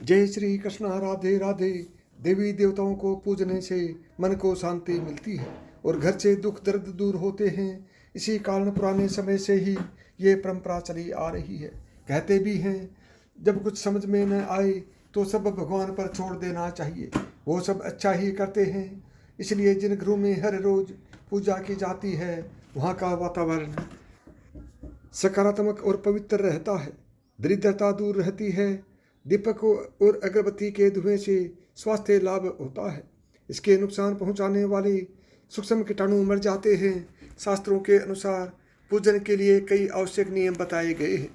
जय श्री कृष्ण, राधे राधे। देवी देवताओं को पूजने से मन को शांति मिलती है और घर से दुख दर्द दूर होते हैं। इसी कारण पुराने समय से ही ये परंपरा चली आ रही है। कहते भी हैं, जब कुछ समझ में न आए तो सब भगवान पर छोड़ देना चाहिए, वो सब अच्छा ही करते हैं। इसलिए जिन घरों में हर रोज पूजा की जाती है वहाँ का वातावरण सकारात्मक और पवित्र रहता है। दरिद्रता दूर रहती है। दीपक और अगरबत्ती के धुएं से स्वास्थ्य लाभ होता है। इसके नुकसान पहुंचाने वाले सूक्ष्म कीटाणु मर जाते हैं। शास्त्रों के अनुसार पूजन के लिए कई आवश्यक नियम बताए गए हैं।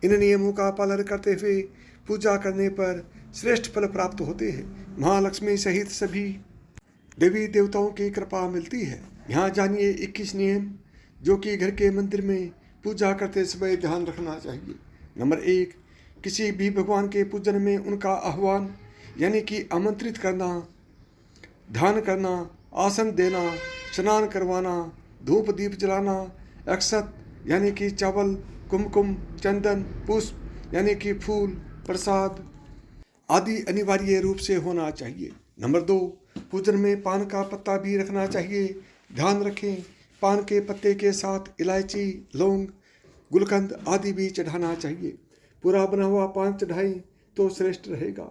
इन नियमों का पालन करते हुए पूजा करने पर श्रेष्ठ फल प्राप्त होते हैं। महालक्ष्मी सहित सभी देवी देवताओं की कृपा मिलती है। यहाँ जानिए 21 नियम जो कि घर के मंदिर में पूजा करते समय ध्यान रखना चाहिए। नंबर 1, किसी भी भगवान के पूजन में उनका आह्वान यानी कि आमंत्रित करना, ध्यान करना, आसन देना, स्नान करवाना, धूप दीप जलाना, अक्षत यानी कि चावल, कुमकुम, चंदन, पुष्प यानी कि फूल, प्रसाद आदि अनिवार्य रूप से होना चाहिए। नंबर 2, पूजन में पान का पत्ता भी रखना चाहिए। ध्यान रखें, पान के पत्ते के साथ इलायची, लौंग, गुलकंद आदि भी चढ़ाना चाहिए। पूरा बना हुआ पान चढ़ाएं तो श्रेष्ठ रहेगा।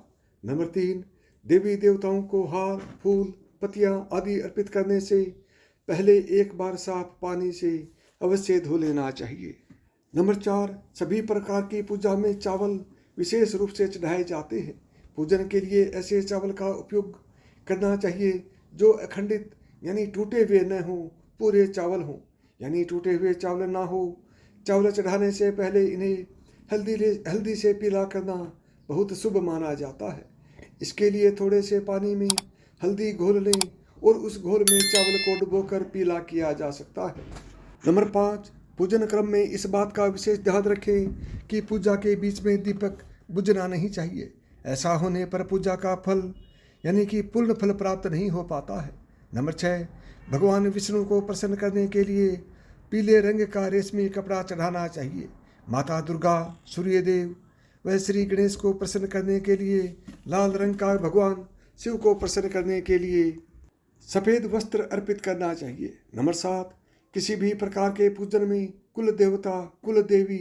नंबर 3, देवी देवताओं को हार, फूल, पत्तियां आदि अर्पित करने से पहले एक बार साफ पानी से अवश्य धो लेना चाहिए। नंबर 4, सभी प्रकार की पूजा में चावल विशेष रूप से चढ़ाए जाते हैं। पूजन के लिए ऐसे चावल का उपयोग करना चाहिए जो अखंडित यानी टूटे हुए न हो, पूरे चावल हों यानी टूटे हुए चावल ना हो। चावल चढ़ाने से पहले इन्हें हल्दी से पीला करना बहुत शुभ माना जाता है। इसके लिए थोड़े से पानी में हल्दी घोल लें और उस घोल में चावल को डुबोकर पीला किया जा सकता है। नंबर 5, पूजन क्रम में इस बात का विशेष ध्यान रखें कि पूजा के बीच में दीपक बुझना नहीं चाहिए। ऐसा होने पर पूजा का फल यानी कि पूर्ण फल प्राप्त नहीं हो पाता है। नंबर 6, भगवान विष्णु को प्रसन्न करने के लिए पीले रंग का रेशमी कपड़ा चढ़ाना चाहिए। माता दुर्गा, सूर्यदेव व श्री गणेश को प्रसन्न करने के लिए लाल रंग का, भगवान शिव को प्रसन्न करने के लिए सफ़ेद वस्त्र अर्पित करना चाहिए। नंबर 7, किसी भी प्रकार के पूजन में कुल देवता, कुल देवी,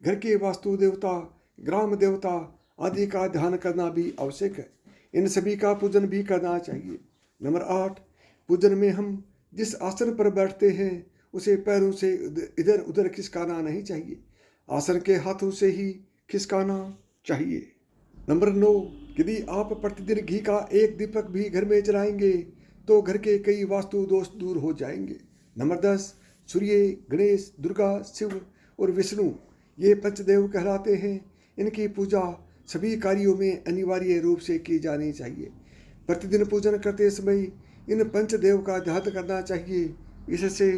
घर के वास्तु देवता, ग्राम देवता आदि का ध्यान करना भी आवश्यक है। इन सभी का पूजन भी करना चाहिए। नंबर 8, पूजन में हम जिस आसन पर बैठते हैं उसे पैरों से इधर उधर खिसकाना नहीं चाहिए। आसन के हाथों से ही खिसकाना चाहिए। नंबर 9, यदि आप प्रतिदिन घी का एक दीपक भी घर में जलाएंगे तो घर के कई वास्तु दोष दूर हो जाएंगे। नंबर 10, सूर्य, गणेश, दुर्गा, शिव और विष्णु ये पंचदेव कहलाते हैं। इनकी पूजा सभी कार्यों में अनिवार्य रूप से की जानी चाहिए। प्रतिदिन पूजन करते समय इन पंचदेव का ध्यान करना चाहिए। इससे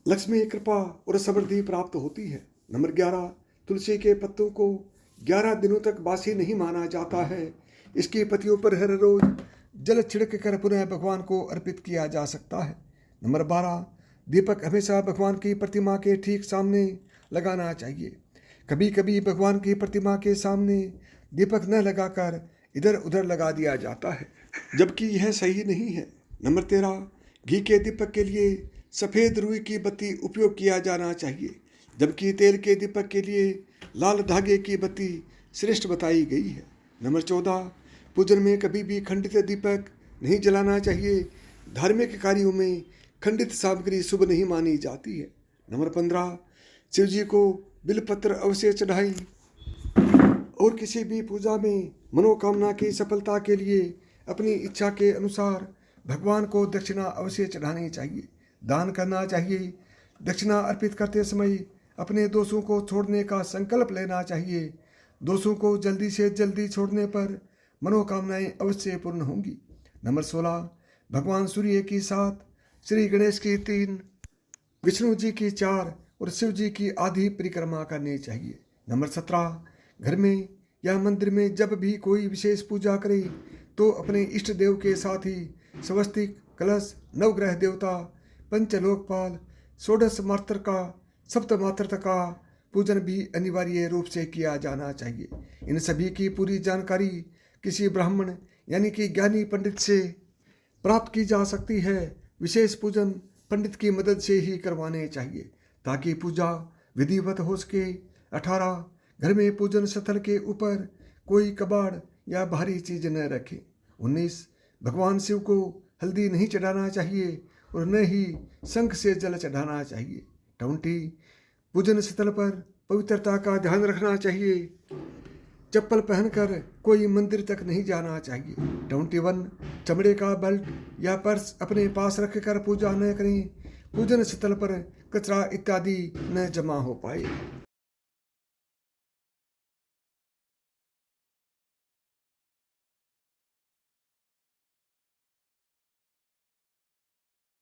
लक्ष्मी कृपा और समृद्धि प्राप्त होती है। नंबर 11, तुलसी के पत्तों को 11 दिनों तक बासी नहीं माना जाता है। इसकी पत्तियों पर हर रोज जल छिड़क कर पुनः भगवान को अर्पित किया जा सकता है। नंबर 12, दीपक हमेशा भगवान की प्रतिमा के ठीक सामने लगाना चाहिए। कभी कभी भगवान की प्रतिमा के सामने दीपक न लगाकर इधर उधर लगा दिया जाता है, जबकि यह सही नहीं है। नंबर 13, घी के दीपक के लिए सफ़ेद रुई की बत्ती उपयोग किया जाना चाहिए, जबकि तेल के दीपक के लिए लाल धागे की बत्ती श्रेष्ठ बताई गई है। नंबर 14, पूजन में कभी भी खंडित दीपक नहीं जलाना चाहिए। धार्मिक कार्यों में खंडित सामग्री शुभ नहीं मानी जाती है। नंबर 15, शिव जी को बिलपत्र अवश्य चढ़ाएं और किसी भी पूजा में मनोकामना की सफलता के लिए अपनी इच्छा के अनुसार भगवान को दक्षिणा अवश्य चढ़ानी चाहिए, दान करना चाहिए। दक्षिणा अर्पित करते समय अपने दोषों को छोड़ने का संकल्प लेना चाहिए। दोषों को जल्दी से जल्दी छोड़ने पर मनोकामनाएं अवश्य पूर्ण होंगी। नंबर 16, भगवान सूर्य की 7, श्री गणेश की 3, विष्णु जी की 4 और शिव जी की आधी परिक्रमा करनी चाहिए। नंबर 17, घर में या मंदिर में जब भी कोई विशेष पूजा करे तो अपने इष्ट देव के साथ ही स्वस्तिक, कलश, नवग्रह देवता, पंचलोकपाल, षोडश मात्र का, सप्तमात्रता का, पूजन भी अनिवार्य रूप से किया जाना चाहिए। इन सभी की पूरी जानकारी किसी ब्राह्मण यानी कि ज्ञानी पंडित से प्राप्त की जा सकती है। विशेष पूजन पंडित की मदद से ही करवाने चाहिए ताकि पूजा विधिवत हो सके। 18 घर में पूजन स्थल के ऊपर कोई कबाड़ या भारी चीज न रखें। 19 भगवान शिव को हल्दी नहीं चढ़ाना चाहिए और न ही शंख से जल चढ़ाना चाहिए। 20 पूजन स्थल पर पवित्रता का ध्यान रखना चाहिए। चप्पल पहनकर कोई मंदिर तक नहीं जाना चाहिए। 21 चमड़े का बेल्ट या पर्स अपने पास रखकर पूजा न करें। पूजन स्थल पर कचरा इत्यादि न जमा हो पाए।